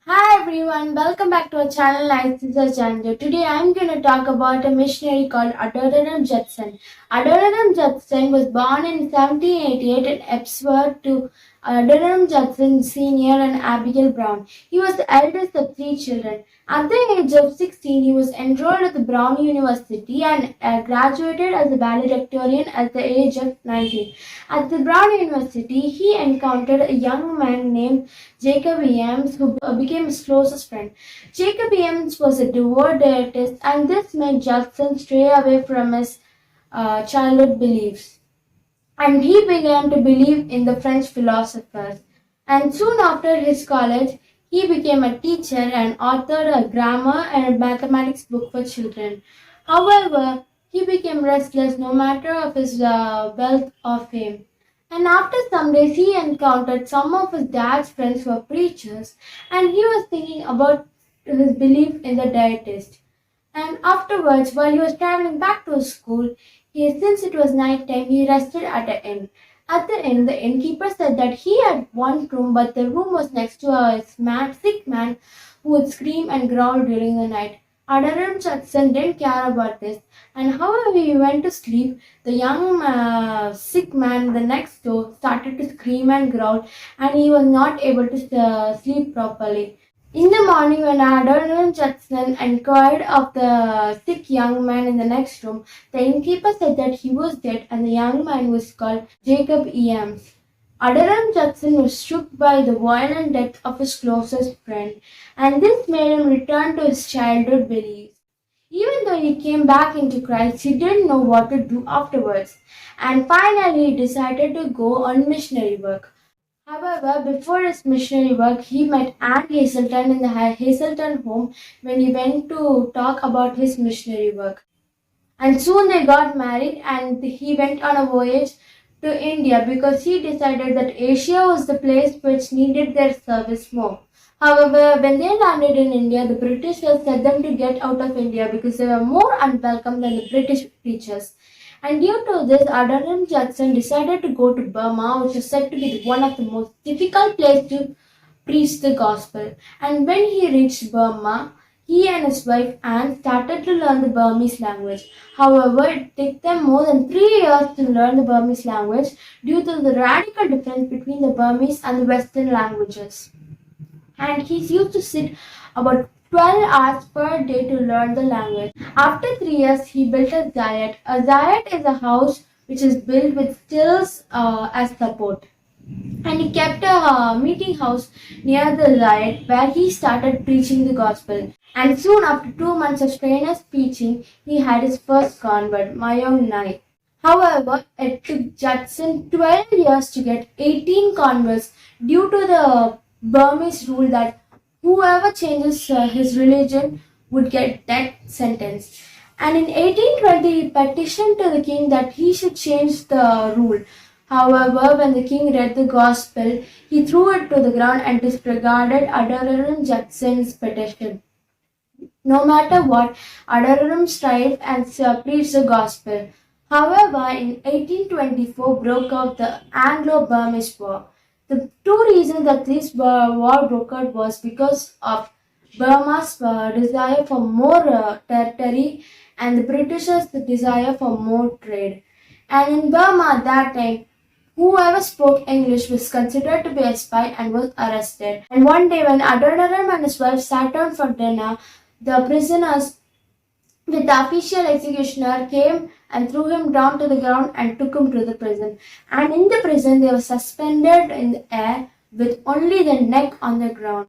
Hi everyone, welcome back to our channel. This is Janjo. Today I am going to talk about a missionary called Adoniram Judson. Adoniram Judson was born in 1788 in Epworth to Adoniram Judson Sr. and Abigail Brown. He was the eldest of three children. At the age of 16, he was enrolled at the Brown University and graduated as a valedictorian at the age of 19. At the Brown University, he encountered a young man named Jacob Eames, who became his closest friend. Jacob Eames was a devout deist, and this made Judson stray away from his childhood beliefs. And he began to believe in the French philosophers. And soon after his college, he became a teacher and authored a grammar and mathematics book for children. However, he became restless no matter of his wealth or fame. And after some days, he encountered some of his dad's friends who were preachers, and he was thinking about his belief in the deist. And afterwards, while he was traveling back to his school, since it was night time, he rested at an inn. At the inn, the innkeeper said that he had one room, but the room was next to a sick man who would scream and growl during the night. Adoniram Judson didn't care about this, and however he went to sleep, the young sick man the next door started to scream and growl, and he was not able to sleep properly. In the morning, when Adoniram Judson inquired of the sick young man in the next room, the innkeeper said that he was dead and the young man was called Jacob Eames. Adoniram Judson was shook by the violent death of his closest friend, and this made him return to his childhood beliefs. Even though he came back into Christ, he didn't know what to do afterwards, and finally he decided to go on missionary work. However, before his missionary work, he met Anne Hazelton in the Hazelton home when he went to talk about his missionary work. And soon they got married and he went on a voyage to India because he decided that Asia was the place which needed their service more. However, when they landed in India, the Britishers said them to get out of India because they were more unwelcome than the British preachers. And due to this, Adoniram Judson decided to go to Burma, which is said to be one of the most difficult places to preach the gospel. And when he reached Burma, he and his wife Anne started to learn the Burmese language. However, it took them more than 3 years to learn the Burmese language due to the radical difference between the Burmese and the Western languages. And he used to sit about 12 hours per day to learn the language. After 3 years, he built a zayat. A zayat is a house which is built with stills as support. And he kept a meeting house near the zayat where he started preaching the gospel. And soon after 2 months of strenuous preaching, he had his first convert, Mayonai. However, it took Judson 12 years to get 18 converts due to the Burmese rule that whoever changes his religion would get death sentence. And in 1820, he petitioned to the king that he should change the rule. However, when the king read the gospel, he threw it to the ground and disregarded Adoniram Judson's petition. No matter what, Adoniram strived and preached the gospel. However, in 1824 broke out the Anglo-Burmese War. The two reasons that this war broke out was because of Burma's desire for more territory and the Britishers' desire for more trade. And in Burma at that time, whoever spoke English was considered to be a spy and was arrested. And one day when Adoniram and his wife sat down for dinner, the prisoners with the official executioner came and threw him down to the ground and took him to the prison. And in the prison, they were suspended in the air with only the neck on the ground.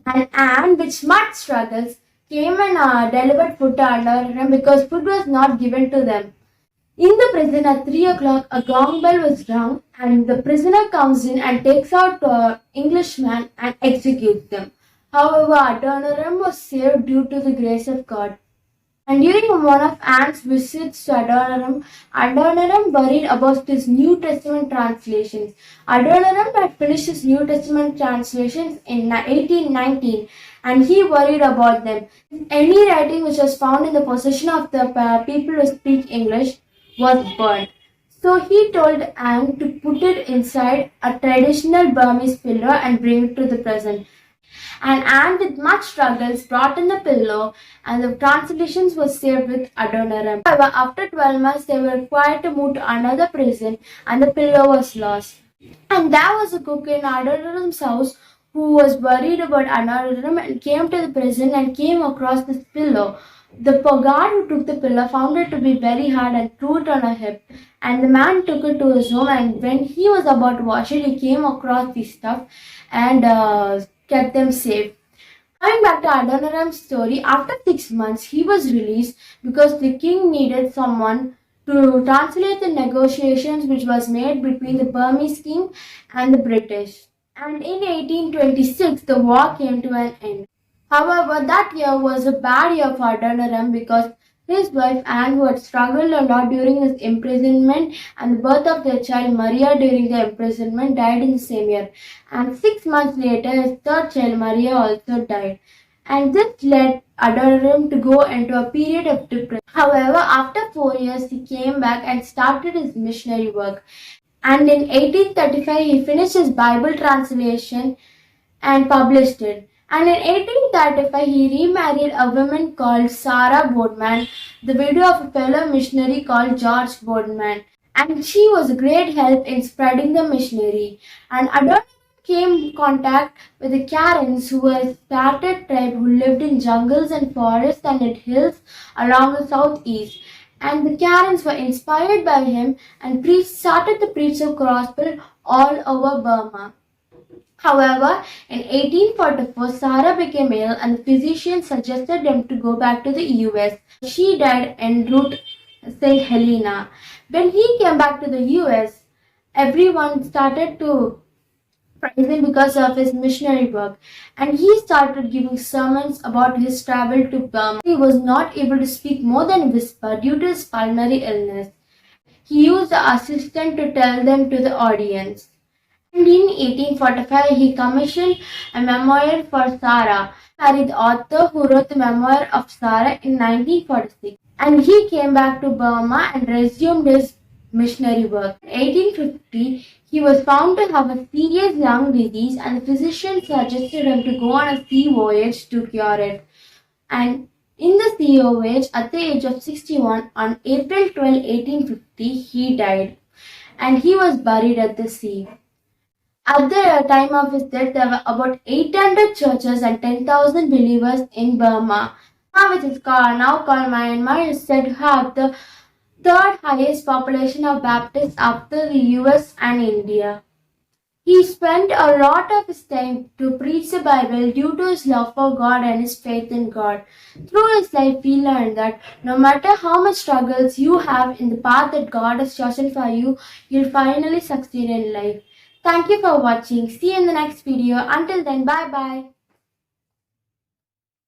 And Anne, with much struggles, came and delivered food to Adoniram because food was not given to them. In the prison at 3 o'clock, a gong bell was rung, and the prisoner comes in and takes out an Englishman and executes them. However, Adoniram was saved due to the grace of God. And during one of Anne's visits to Adoniram worried about his New Testament translations. Adoniram had finished his New Testament translations in 1819 and he worried about them. Any writing which was found in the possession of the people who speak English was burnt. So he told Anne to put it inside a traditional Burmese pillow and bring it to the prison. And Anne, with much struggles, brought in the pillow, and the translations were saved with Adoniram. However, after 12 months, they were required to move to another prison, and the pillow was lost. And there was a cook in Adoniram's house who was worried about Adoniram and came to the prison and came across this pillow. The guard who took the pillow found it to be very hard and threw it on a hip. And the man took it to his home, and when he was about to wash it, he came across this stuff and kept them safe. Coming back to Adoniram's story, after 6 months he was released because the king needed someone to translate the negotiations which was made between the Burmese king and the British. And in 1826 the war came to an end. However, that year was a bad year for Adoniram because his wife Anne, who had struggled a lot during his imprisonment and the birth of their child Maria during the imprisonment, died in the same year. And 6 months later, his third child Maria also died. And this led Adoniram to go into a period of depression. However, after 4 years, he came back and started his missionary work. And in 1835, he finished his Bible translation and published it. And in 1835, he remarried a woman called Sarah Boardman, the widow of a fellow missionary called George Boardman. And she was a great help in spreading the missionary. And Adoniram came in contact with the Karens, who were a scattered tribe who lived in jungles and forests and in hills along the southeast. And the Karens were inspired by him and started the preach of gospel all over Burma. However, in 1844, Sarah became ill and the physician suggested them to go back to the US. She died en route St. Helena. When he came back to the US, everyone started to praise him because of his missionary work, and he started giving sermons about his travel to Burma. He was not able to speak more than a whisper due to his pulmonary illness. He used the assistant to tell them to the audience. And in 1845, he commissioned a memoir for Sarah. He married the author who wrote the memoir of Sarah in 1946. And he came back to Burma and resumed his missionary work. In 1850, he was found to have a serious lung disease, and the physician suggested him to go on a sea voyage to cure it. And in the sea voyage, at the age of 61, on April 12, 1850, he died. And he was buried at the sea. At the time of his death, there were about 800 churches and 10,000 believers in Burma. Which is now called Myanmar, is said to have the third highest population of Baptists after the US and India. He spent a lot of his time to preach the Bible due to his love for God and his faith in God. Through his life, he learned that no matter how much struggles you have in the path that God has chosen for you, you'll finally succeed in life. Thank you for watching. See you in the next video. Until then, bye bye.